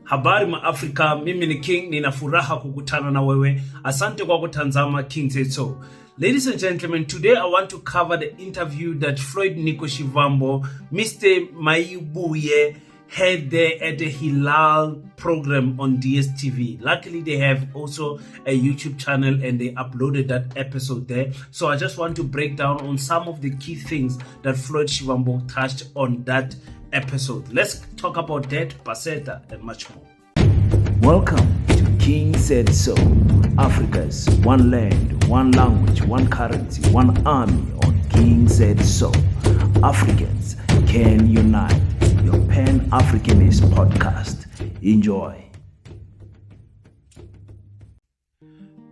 Habari ma Afrika, mimi ni King, nina furaha kukutana na wewe. Asante kwa kutazama King Said So. Ladies and gentlemen, today I want to cover the interview that Floyd Shivambu, Mr. Mayubuye, had there at the Hilal program on DSTV. Luckily, they have also a YouTube channel and they uploaded that episode there. So I just want to break down on some of the key things that Floyd Shivambu touched on that episode. Let's talk about that, Paseta, and much more. Welcome to King Said So, Africa's one land, one language, one currency, one army on King Said So. Africans can unite. Your Pan-Africanist podcast. Enjoy.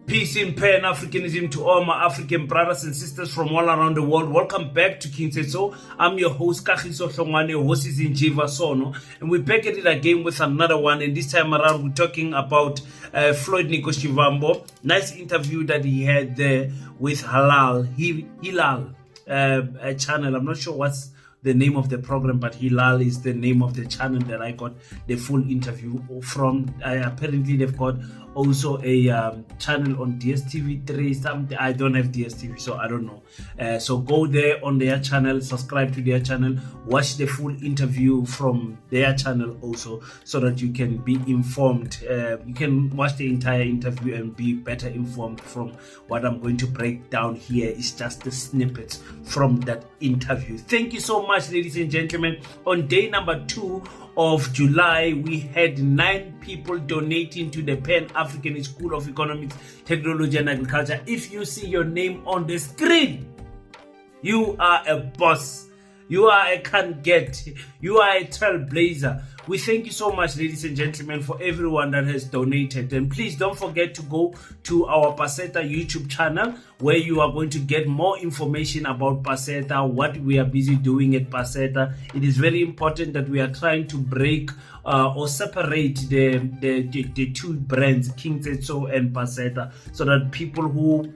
Peace in Pan-Africanism to all my African brothers and sisters from all around the world. Welcome back to King Said So. I'm your host, Kagiso Hlongwane, host is in Jiva Sono. And we're back at it again with another one. And this time around, we're talking about Floyd Shivambu. Nice interview that he had there with Hilal channel. I'm not sure what's the name of the program, but Hilal is the name of the channel that I got the full interview from. Apparently they've got also a channel on DSTV3 something. I don't have DSTV, so I don't know. So go there on their channel, subscribe to their channel, watch the full interview from their channel also, so that you can be informed. You can watch the entire interview and be better informed from what I'm going to break down here. Is just the snippets from that interview. Thank you so much, ladies and gentlemen. On day number 2 of July, we had 9 people donating to the Pan-African School of Economics, Technology and Agriculture. If you see your name on the screen, you are a boss. You are a can't get. You are a trailblazer. We thank you so much, ladies and gentlemen, for everyone that has donated. And please don't forget to go to our Paseta YouTube channel, where you are going to get more information about Paseta, what we are busy doing at Paseta. It is very important that we are trying to break or separate the two brands, King Said So and Paseta, so that people who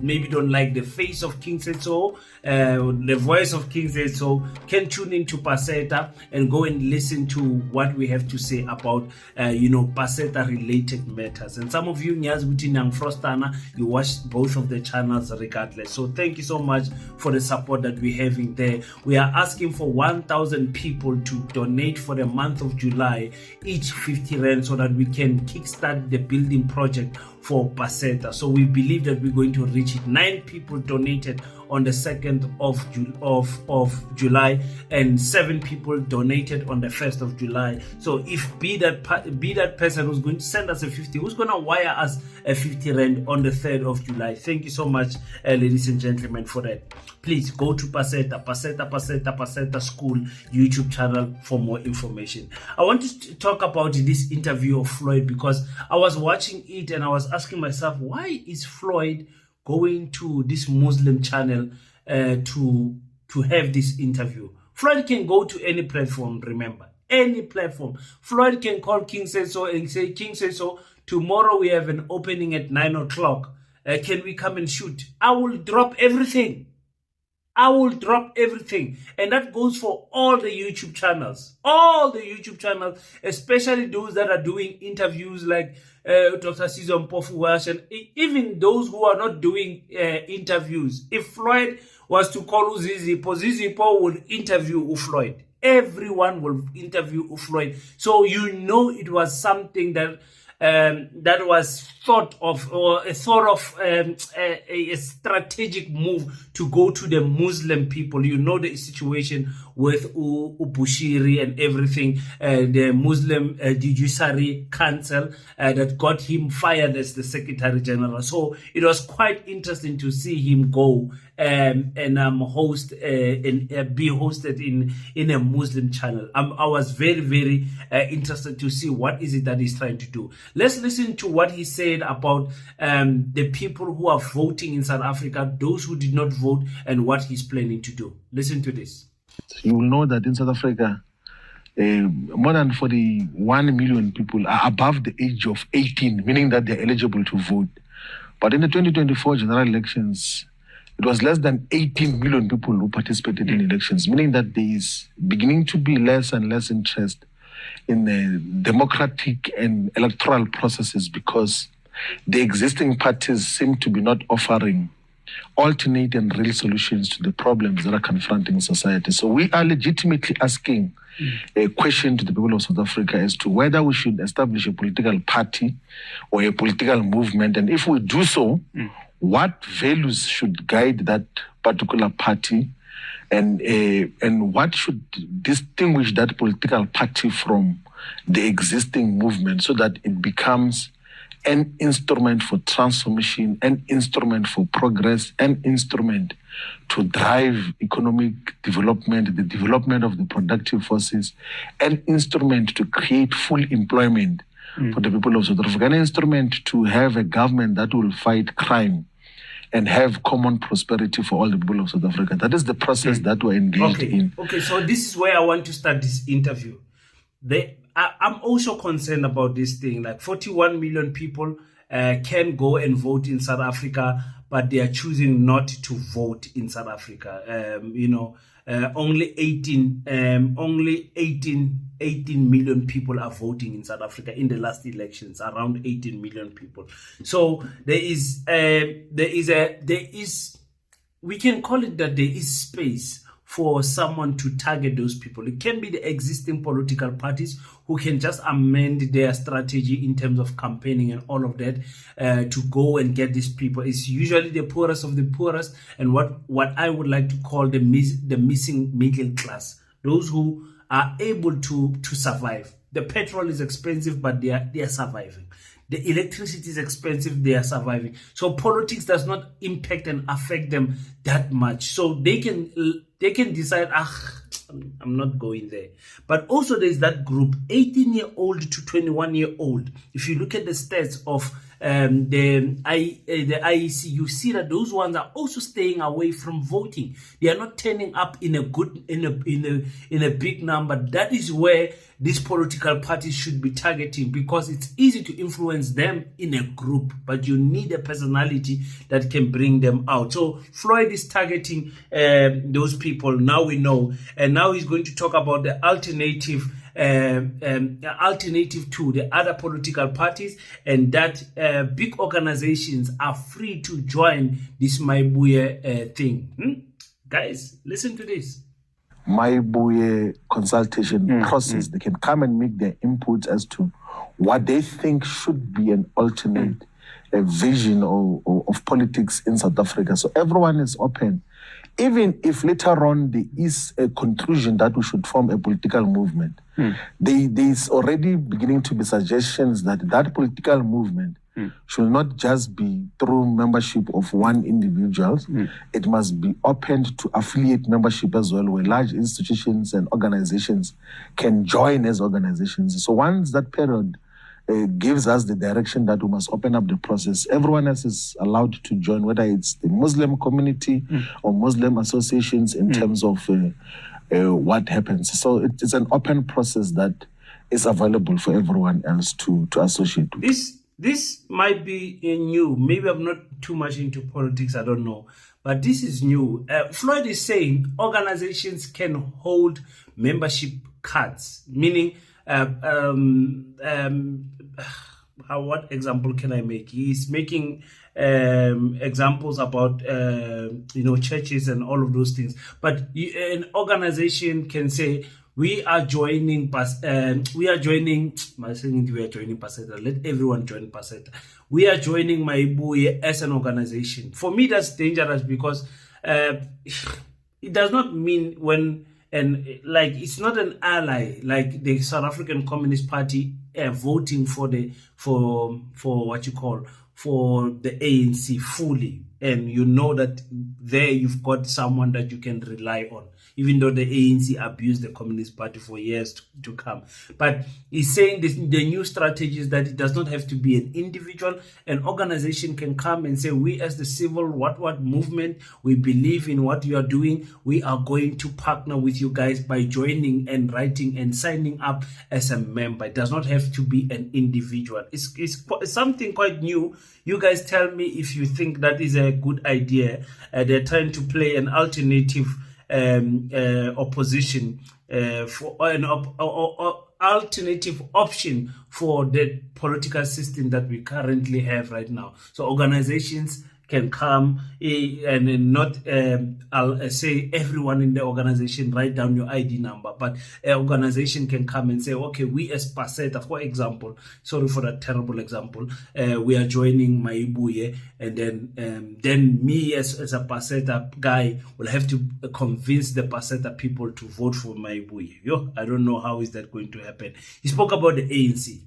maybe don't like the face of King Said So, the voice of King Said So, can tune into Paseta and go and listen to what we have to say about Paseta related matters. And some of you, you watch both of the channels regardless. So thank you so much for the support that we're having there. We are asking for 1,000 people to donate for the month of July, each 50 rand, so that we can kickstart the building project for Paseta. So we believe that we're going to reach it. 9 people donated on the 2nd of July, and 7 people donated on the 1st of July. So if be that person who's going to send us a 50, who's going to wire us a 50 rand on the 3rd of July. Thank you so much, ladies and gentlemen, for that. Please go to Paseta School YouTube channel for more information. I want to talk about this interview of Floyd, because I was watching it and I was asking myself, why is Floyd going to this Muslim channel to have this interview? Floyd can go to any platform, remember, any platform. Floyd can call King Said So and say, King Said So, tomorrow we have an opening at 9 o'clock. Can we come and shoot? I will drop everything. And that goes for all the YouTube channels. Especially those that are doing interviews like Dr. Caesar Mpofu, and even those who are not doing interviews. If Floyd was to call Zizipo would interview Floyd. Everyone will interview Floyd. So it was something that was thought of, or a strategic move to go to the Muslim people. The situation with Ubushiri and everything, the Muslim Judiciary Council that got him fired as the Secretary General. So it was quite interesting to see him go and host and be hosted in a Muslim channel. I was very, very interested to see what is it that he's trying to do. Let's listen to what he said about the people who are voting in South Africa, those who did not vote, and what he's planning to do. Listen to this. You will know that in South Africa, more than 41 million people are above the age of 18, meaning that they're eligible to vote. But in the 2024 general elections, it was less than 18 million people who participated in elections, meaning that there is beginning to be less and less interest in the democratic and electoral processes because the existing parties seem to be not offering alternate and real solutions to the problems that are confronting society. So we are legitimately asking a question to the people of South Africa as to whether we should establish a political party or a political movement. And if we do so, what values should guide that particular party, and what should distinguish that political party from the existing movement so that it becomes an instrument for transformation, an instrument for progress, an instrument to drive economic development, the development of the productive forces, an instrument to create full employment for the people of South Africa, an instrument to have a government that will fight crime and have common prosperity for all the people of South Africa. That is the process that we're engaged in. Okay, so this is where I want to start this interview. I'm also concerned about this thing. Like 41 million people can go and vote in South Africa, but they are choosing not to vote in South Africa. Only 18 million people are voting in South Africa in the last elections, around 18 million people. So we can call it that there is space for someone to target those people. It can be the existing political parties who can just amend their strategy in terms of campaigning and all of that to go and get these people. It's usually the poorest of the poorest and what I would like to call the missing middle class. Those who are able to survive. The petrol is expensive, but they are surviving. The electricity is expensive, they are surviving. So politics does not impact and affect them that much. So they can decide, I'm not going there. But also there's that group, 18-year-old to 21-year-old. If you look at the stats of the IEC, you see that those ones are also staying away from voting. They are not turning up in a big number. That is where these political parties should be targeting, because it's easy to influence them in a group, but you need a personality that can bring them out. So Floyd is targeting those people. Now we know, and now he's going to talk about the alternative to the other political parties, and that big organizations are free to join this Maibuye thing. Guys, listen to this. Maibuye consultation process. They can come and make their inputs as to what they think should be an alternate vision of politics in South Africa. So everyone is open. Even if later on there is a conclusion that we should form a political movement, there is already beginning to be suggestions that that political movement should not just be through membership of one individual. It must be opened to affiliate membership as well, where large institutions and organizations can join as organizations. So once that period gives us the direction that we must open up the process, everyone else is allowed to join, whether it's the Muslim community or Muslim associations in terms of what happens. So it's an open process that is available for everyone else to associate with. This might be new. Maybe I'm not too much into politics, I don't know. But this is new. Floyd is saying organizations can hold membership cards, meaning what example can I make? He's making examples about churches and all of those things. But an organization can say, we are joining Paseta. Let everyone join Paseta. We are joining Maibuye as an organization. For me, that's dangerous, because it does not mean it's not an ally like the South African Communist Party voting for the ANC fully, and you know that there you've got someone that you can rely on, even though the ANC abused the Communist Party for years to come. But he's saying the new strategy is that it does not have to be an individual. An organization can come and say, we as the civil what movement, we believe in what you are doing. We are going to partner with you guys by joining and writing and signing up as a member. It does not have to be an individual. It's something quite new. You guys tell me if you think that is a good idea. They're trying to play an alternative opposition for an alternative option for the political system that we currently have right now. So organizations can come and not I'll say everyone in the organization write down your ID number, but an organization can come and say, okay, we as Paseta, for example, sorry for that terrible example, we are joining Maibuye, and then me as a Paseta guy will have to convince the Paseta people to vote for Maibuye. I don't know how is that going to happen. He spoke about the ANC.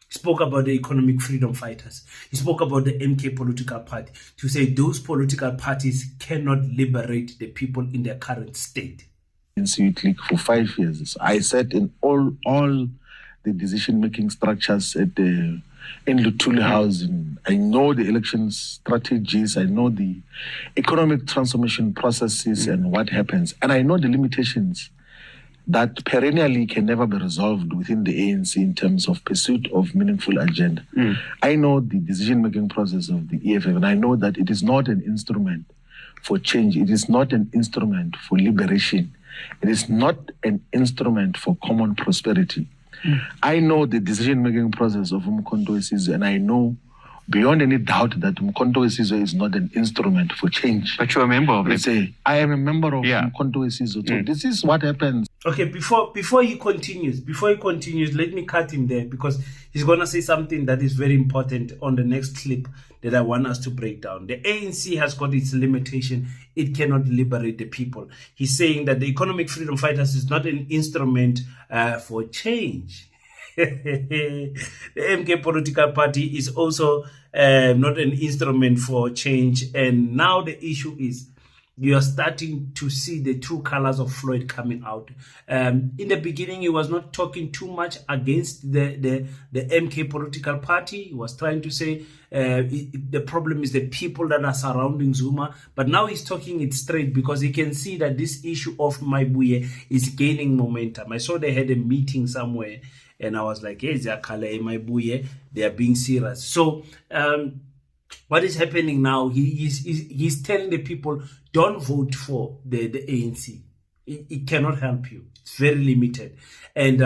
He spoke about the economic freedom fighters. He spoke about the MK political party to say those political parties cannot liberate the people in their current state. In Click for 5 years. I sat in all the decision-making structures at in Luthuli House. I know the election strategies. I know the economic transformation processes and what happens. And I know the limitations that perennially can never be resolved within the ANC in terms of pursuit of meaningful agenda. I know the decision-making process of the EFF, and I know that it is not an instrument for change. It is not an instrument for liberation. It is not an instrument for common prosperity. I know the decision-making process of Umkhonto weSizwe, and I know beyond any doubt that Umkhonto weSizwe is not an instrument for change. But you're a member of it. I am a member of Umkhonto weSizwe. So this is what happens. Okay, before he continues, let me cut him there, because he's going to say something that is very important on the next clip that I want us to break down. The ANC has got its limitation. It cannot liberate the people. He's saying that the economic freedom fighters is not an instrument for change. The MK political party is also not an instrument for change. And now the issue is, you are starting to see the true colors of Floyd coming out. In the beginning, he was not talking too much against the MK political party. He was trying to say the problem is the people that are surrounding Zuma. But now he's talking it straight, because he can see that this issue of Maibuye is gaining momentum. I saw they had a meeting somewhere, and I was like, hey, Zakale, Maibuye, they are being serious. So what is happening now, he's telling the people, don't vote for the ANC. It cannot help you. It's very limited. And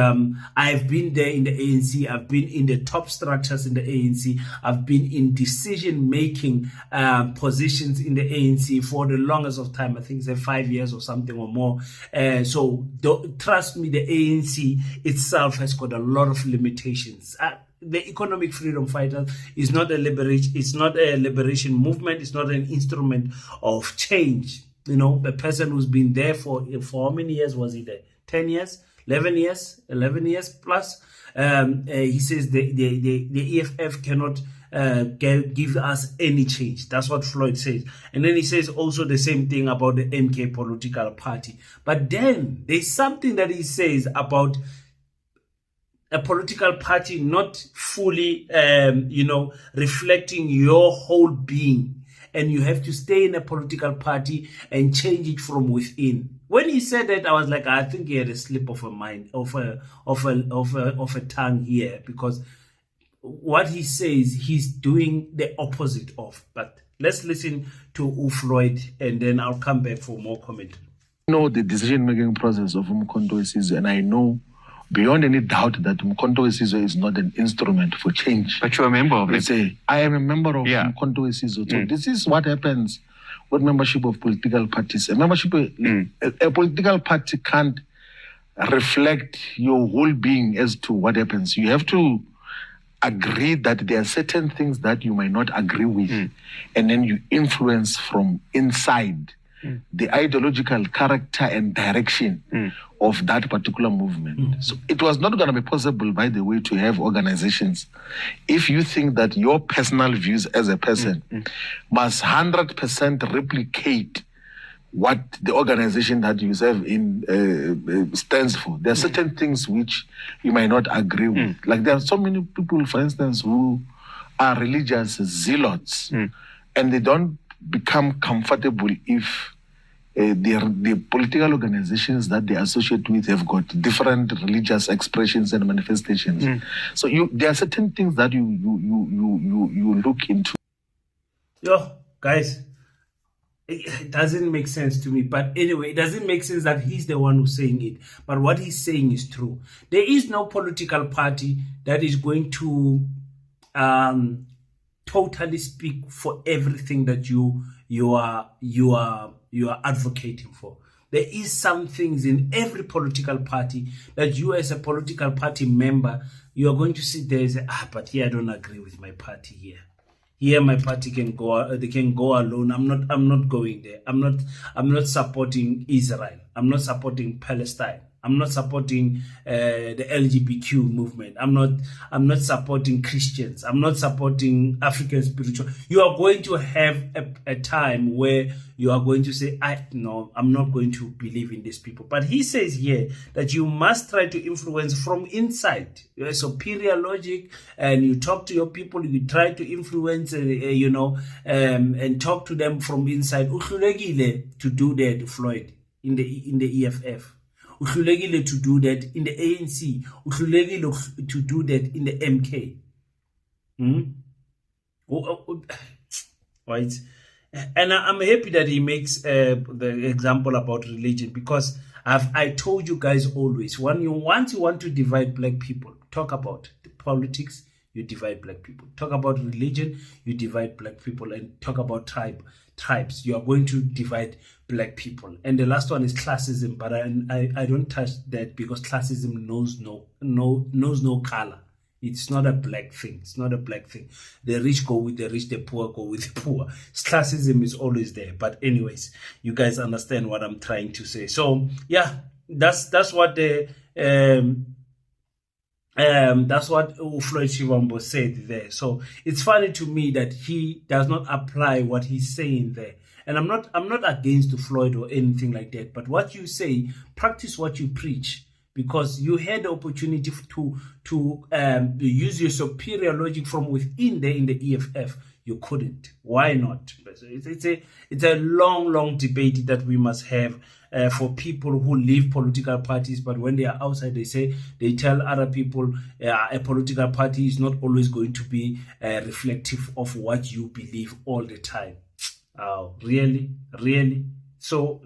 I've been there in the ANC. I've been in the top structures in the ANC. I've been in decision-making positions in the ANC for the longest of time. I think it's 5 years or something or more. So trust me, the ANC itself has got a lot of limitations. The economic freedom fighter is not a liberation. It's not a liberation movement. It's not an instrument of change. The person who's been there for how many years was he there? 10 years, 11 years plus. He says the EFF cannot give us any change. That's what Floyd says. And then he says also the same thing about the MK political party. But then there's something that he says about a political party not fully, reflecting your whole being, and you have to stay in a political party and change it from within. When he said that, I was like, I think he had a slip of a mind, of a tongue here, because what he says, he's doing the opposite of. But let's listen to Floyd, and then I'll come back for more commentary. I know the decision-making process of Umkhonto weSizwe, and I know beyond any doubt that Umkhonto weSizwe is not an instrument for change. But you're a member of it. I am a member of Umkhonto weSizwe. So this is what happens with membership of political parties. A political party can't reflect your whole being as to what happens. You have to agree that there are certain things that you might not agree with, and then you influence from inside the ideological character and direction of that particular movement. So it was not going to be possible, by the way, to have organizations if you think that your personal views as a person must 100% replicate what the organization that you serve in stands for. There are certain things which you might not agree with. Like there are so many people, for instance, who are religious zealots, and they don't become comfortable if the political organizations that they associate with have got different religious expressions and manifestations. So there are certain things that you look into. Yo, guys, It doesn't make sense to me. But anyway, it doesn't make sense that he's the one who's saying it. But what he's saying is true. There is no political party that is going to totally speak for everything that you are advocating for. There is some things in every political party that you, as a political party member, you are going to sit there and say, but here I don't agree with my party here. Here my party can go, they can go alone. I'm not going there. I'm not supporting Israel. I'm not supporting Palestine. I'm not supporting the LGBTQ movement. I'm not supporting Christians. I'm not supporting African spiritual. You are going to have a time where you are going to say, no, I'm not going to believe in these people. But he says here that you must try to influence from inside. You have superior logic, and you talk to your people. You try to influence, and talk to them from inside. Uhlulekile to do that, Floyd, in the EFF. Uhlulekile to do that in the ANC. Uhlulekile to do that in the MK. Right? And I'm happy that he makes the example about religion, because I told you guys always, once you want to divide black people, talk about the politics, you divide black people. Talk about religion, you divide black people. And talk about tribes, you are going to divide black people. And the last one is classism, but I don't touch that, because classism knows no color. It's not a black thing. It's not a black thing. The rich go with the rich, the poor go with the poor. Classism is always there. But anyways, you guys understand what I'm trying to say. So yeah, that's what the that's what Floyd Shivambu said there. So it's funny to me that he does not apply what he's saying there. And I'm not against Floyd or anything like that. But what you say, practice what you preach. Because you had the opportunity to use your superior logic from within there in the EFF. You couldn't. Why not? It's a long debate that we must have for people who leave political parties, but when they are outside, they tell other people a political party is not always going to be reflective of what you believe all the time. Oh, really? So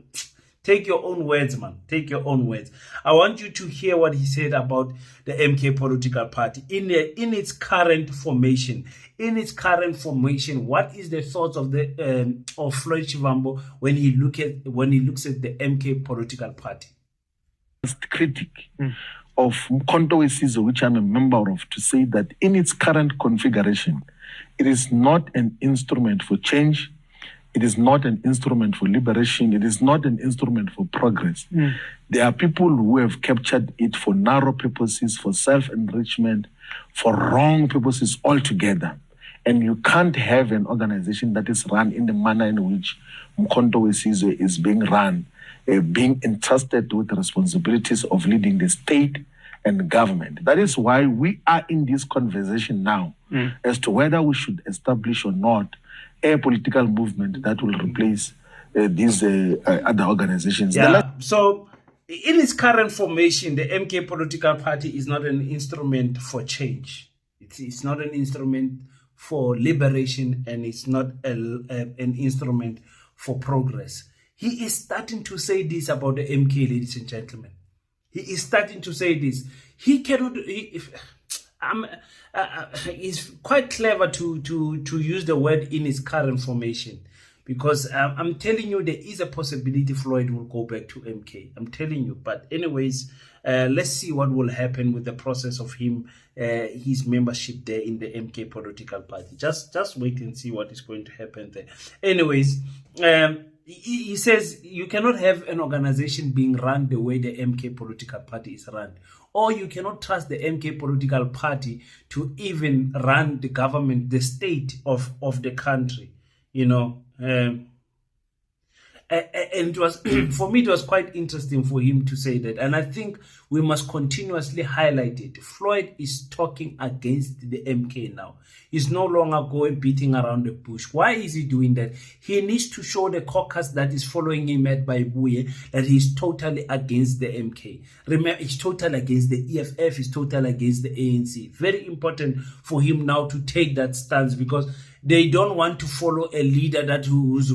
take your own words, man. Take your own words. I want you to hear what he said about the MK political party in its current formation. In its current formation, what is the thoughts of Floyd Shivambu when he looks at the MK political party? Critic of Mkhonto weSizwe, which I'm a member of, to say that in its current configuration, it is not an instrument for change. It is not an instrument for liberation. It is not an instrument for progress. There are people who have captured it for narrow purposes, for self-enrichment, for wrong purposes altogether. And you can't have an organization that is run in the manner in which Mkhonto weSizwe is being run, being entrusted with the responsibilities of leading the state and government. That is why we are in this conversation now as to whether we should establish or not a political movement that will replace these other organizations. Yeah. So in its current formation, the MK political party is not an instrument for change. It's not an instrument for liberation, and it's not an instrument for progress. He is starting to say this about the MK, ladies and gentlemen. He is starting to say this. He cannot... It's quite clever to use the word in its current formation, because I'm telling you, there is a possibility Floyd will go back to MK. I'm telling you. But anyways, let's see what will happen with the process of his membership there in the MK political party. Just wait and see what is going to happen there. Anyways, he says you cannot have an organization being run the way the MK political party is run. Or you cannot trust the MK political party to even run the government, the state of the country, and it was, for me, it was quite interesting for him to say that. And I think we must continuously highlight it. Floyd is talking against the MK now. He's no longer going beating around the bush. Why is he doing that? He needs to show the caucus that is following him at Baibuye that he's totally against the MK. Remember, he's totally against the EFF, he's totally against the ANC. Very important for him now to take that stance, because they don't want to follow a leader that who's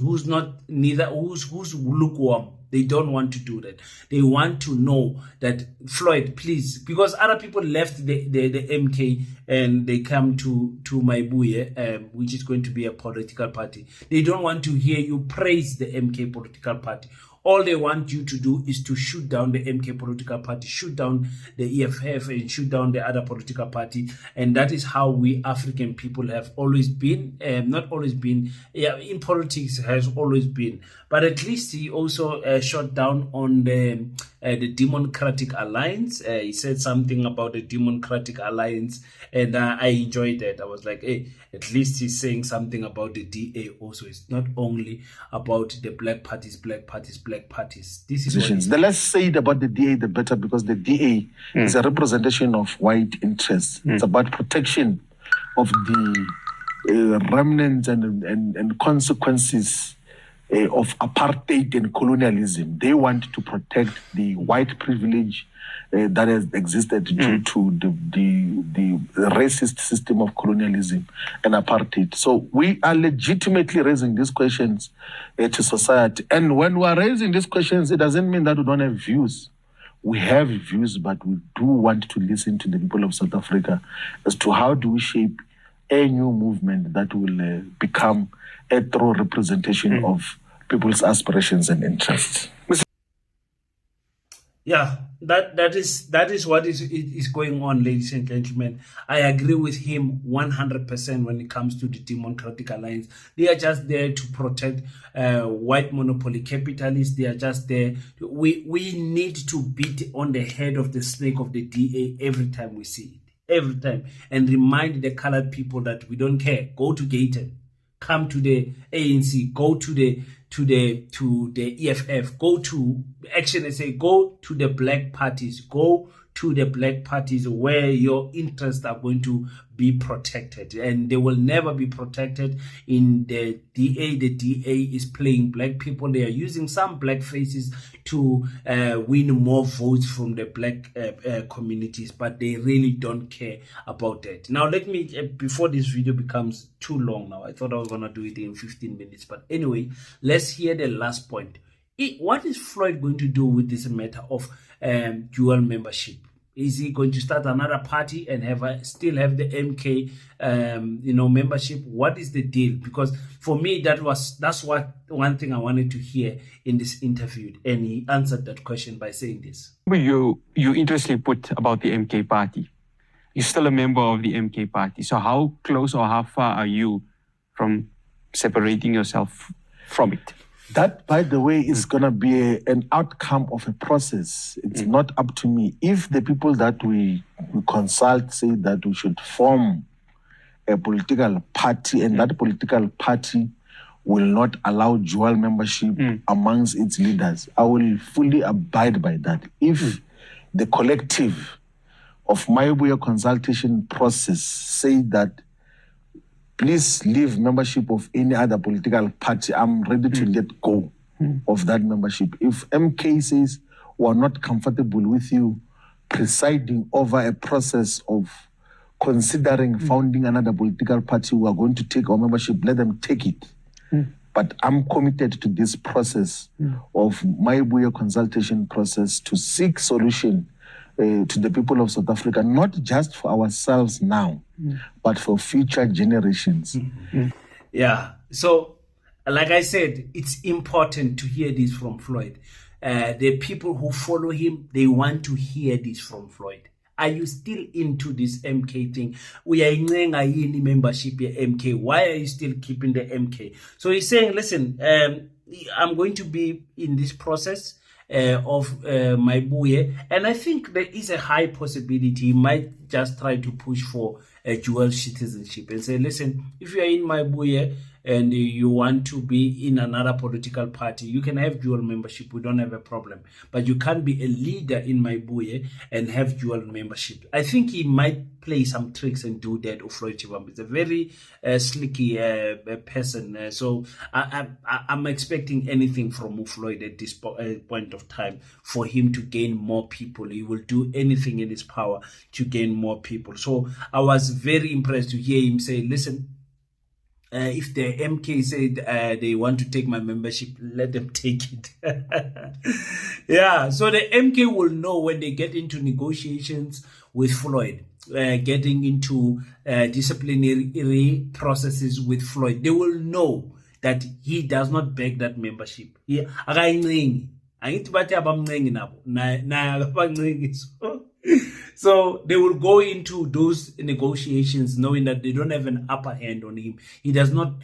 lukewarm. They don't want to do that. They want to know that Floyd, please, because other people left the MK and they come to Maibuye, which is going to be a political party. They don't want to hear you praise the MK political party. All they want you to do is to shoot down the MK political party, shoot down the EFF, and shoot down the other political party. And that is how we African people have always been, not always been, in politics has always been. But at least he also shot down on the Democratic Alliance. He said something about the Democratic Alliance, and I enjoyed that. I was like, hey, at least he's saying something about the DA also. It's not only about the black parties. This is what the less said about the DA, the better, because the DA is a representation of white interests. It's about protection of the remnants and consequences of apartheid and colonialism. They want to protect the white privilege that has existed due to the racist system of colonialism and apartheid. So we are legitimately raising these questions to society. And when we are raising these questions, it doesn't mean that we don't have views. We have views, but we do want to listen to the people of South Africa as to how do we shape a new movement that will become a true representation of people's aspirations and interests. Yeah, that is what is going on, ladies and gentlemen. I agree with him 100% when it comes to the Democratic Alliance. They are just there to protect white monopoly capitalists. They are just there. We need to beat on the head of the snake of the DA every time we see it. Every time. And remind the colored people that we don't care. Go to Gayton. Come to the ANC. Go to the EFF, go to the black parties, go to the black parties where your interests are going to be protected, and they will never be protected in the DA. The DA is playing black people. They are using some black faces to win more votes from the black communities, but they really don't care about that. Now, let me, before this video becomes too long now, I thought I was going to do it in 15 minutes, but anyway, let's hear the last point. What is Floyd going to do with this matter of dual membership? Is he going to start another party and still have the MK membership? What is the deal? Because for me, that's what one thing I wanted to hear in this interview, and he answered that question by saying this. You interestingly put about the MK party. You're still a member of the MK party. So how close or how far are you from separating yourself from it? That, by the way, is going to be an outcome of a process. It's not up to me. If the people that we consult say that we should form a political party, and that political party will not allow dual membership amongst its leaders, I will fully abide by that. If the collective of Maibuye consultation process say that please leave membership of any other political party, I'm ready to let go of that membership. If MK says we're not comfortable with you presiding over a process of considering founding another political party who are going to take our membership, let them take it. But I'm committed to this process of Maibuye consultation process to seek solution to the people of South Africa, not just for ourselves now, but for future generations. Yeah. So, like I said, it's important to hear this from Floyd. The people who follow him, they want to hear this from Floyd. Are you still into this MK thing? We are in any membership here, MK. Why are you still keeping the MK? So he's saying, listen, I'm going to be in this process of Maibuye, and I think there is a high possibility he might just try to push for a dual citizenship and say, listen, if you are in my buye and you want to be in another political party, you can have dual membership. We don't have a problem. But you can't be a leader in my buye and have dual membership. I think he might play some tricks and do that. Floyd Shivambu is a very slicky person. So I'm expecting anything from Floyd at this point of time for him to gain more people. He will do anything in his power to gain more people. So I was very impressed to hear him say, listen, if the MK said they want to take my membership, let them take it. Yeah, so the MK will know when they get into negotiations with Floyd, getting into disciplinary processes with Floyd, they will know that he does not beg that membership. So they will go into those negotiations knowing that they don't have an upper hand on him. He does not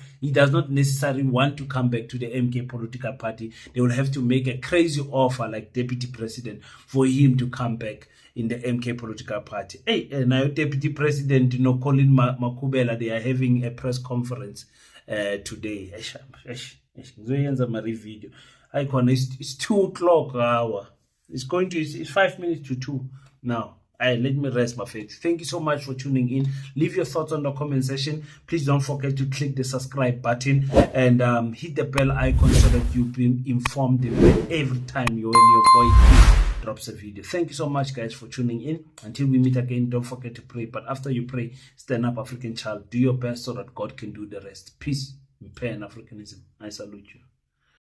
necessarily want to come back to the MK political party. They will have to make a crazy offer like deputy president for him to come back in the MK political party. Hey, now deputy president, Colin Makubela, they are having a press conference today. It's 2 o'clock hour. It's 5 minutes to 2 now. Let me rest my faith. Thank you so much for tuning in. Leave your thoughts on the comment section. Please don't forget to click the subscribe button and hit the bell icon so that you'll be informed every time your boy drops a video. Thank you so much, guys, for tuning in. Until we meet again, don't forget to pray. But after you pray, stand up, African child. Do your best so that God can do the rest. Peace, Pan Africanism. I salute you.